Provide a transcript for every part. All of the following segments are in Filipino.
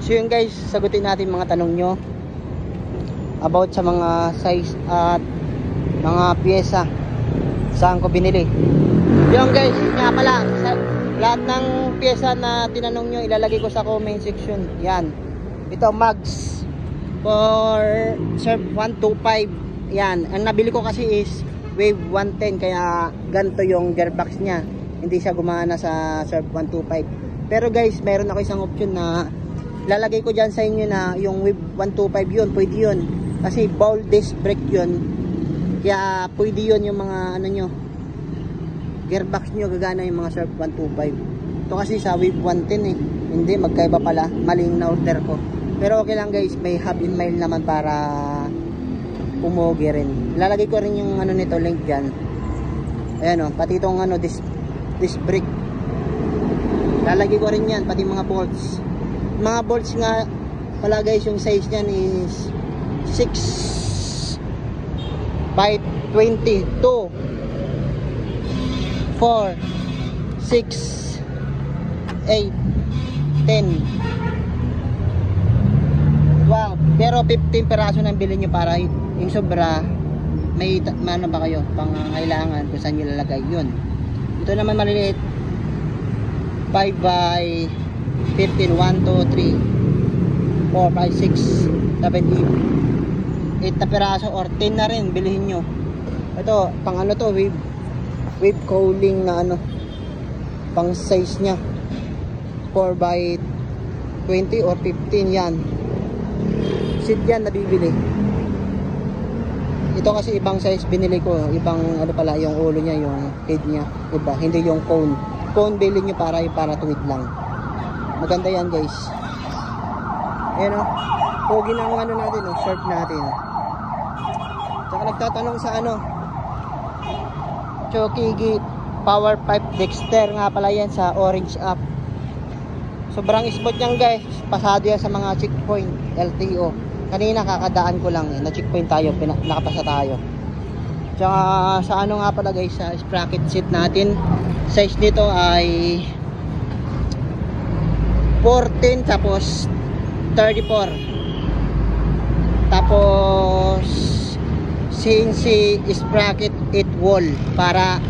So yun guys, sagutin natin mga tanong nyo about sa mga size at mga pyesa saan ko binili. Yun guys, nga pala lahat ng pyesa na tinanong nyo ilalagay ko sa comment section. Yan, ito mags for Surf 125. Yan, ang nabili ko kasi is Wave 110, kaya ganito yung gearbox nya, hindi siya gumana sa Surf 125. Pero guys, meron ako isang option na lalagay ko dyan sa inyo na yung Wave 125 yun, pwede yun. Kasi ball disc brake yun. Kaya pwede yun yung mga ano nyo, gearbox nyo gagana yung mga Surf 125. Ito kasi sa Wave 110 eh. Hindi, magkaiba pala. Maling na order ko. Pero okay lang guys, may hub and mile naman para pumogi rin. Lalagay ko rin yung ano nito, link dyan. Ayan o, pati itong ano, disc brake. Lalagay ko rin yan, pati mga bolts. Mga bolts nga pala guys, yung size nyan is 6 by 22 4 6 8 10 12. Pero 15 peraso nang bilhin nyo para yung sobra may ano ba kayo pangangailangan kung saan nyo lalagay yun. Ito naman maliliit 5 by 15, 1, 2, 3 4, 5, 6, 7, 8 na peraso or 10 na rin bilhin nyo. Ito pang ano to, wave cooling na ano, pang size nya 4 by 20 or 15. Yan seat yan nabibili. Ito kasi ibang size binili ko, ibang ano pala yung ulo nya, yung head nya, diba? Hindi yung cone bilhin nyo para tuwid lang. Maganda yan guys. Ayan o, pogi ng ano natin o, surf natin. Tsaka nagtatanong sa ano, Chokigi Power Pipe Dexter nga pala yan sa Orange app. Sobrang smooth yan guys, pasado yan sa mga checkpoint LTO. Kanina kakadaan ko lang eh, na checkpoint tayo, nakapasa tayo. Tsaka sa ano nga pala guys, sa sprocket seat natin, size nito ay 14 tapos 34. Tapos CNC sprocket 8 wall para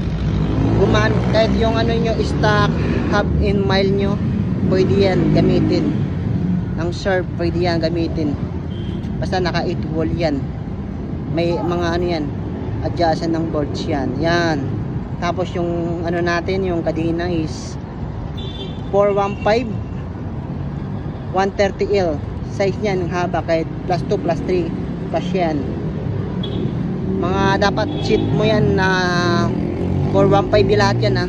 guman kahit yung ano nyo stock hub and mile nyo, pwede yan gamitin. Ang surf pwede yan gamitin basta naka 8 wall yan. May mga ano yan, adjustan ng boards yan. Yan. Tapos yung ano natin, yung kadena is 415 130L. Size niyan haba kahit plus 2 plus 3 plus yan. Mga dapat seat mo yan na 415 lahat yan ha.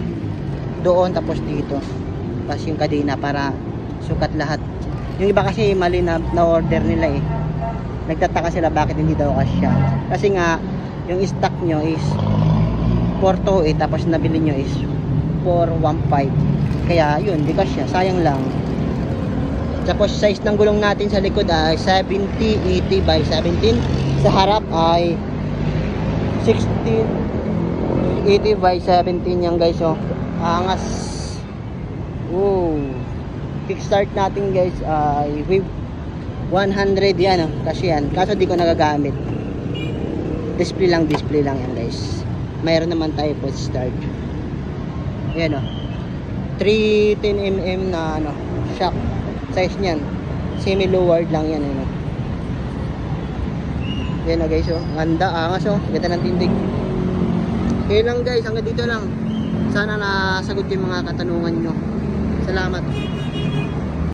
Doon tapos dito. Tapos yung kadena para sukat lahat. Yung iba kasi mali na order nila eh. Nagtataka sila bakit hindi daw kasya. Kasi nga yung stock nyo is 428 tapos nabili nyo is 415. Kaya yun, di kasya. Sayang lang. Tapos size ng gulong natin sa likod ay 70-80 by 17. Sa harap ay 16-80 by 17 yan guys. So, angas. Wow. Kickstart natin guys ay Wave 100 yan. Kasi yan. Kaso di ko nagagamit. Display lang yan guys. Mayroon naman tayo post start. Ayan o. 310mm na ano, shock. Size niyan semi lowered lang yan ano. Yan na guys oh, ganda, angas oh, ganda ng tindig. Okay lang guys, hanggang dito lang. Sana nasagot yung mga katanungan nyo. Salamat.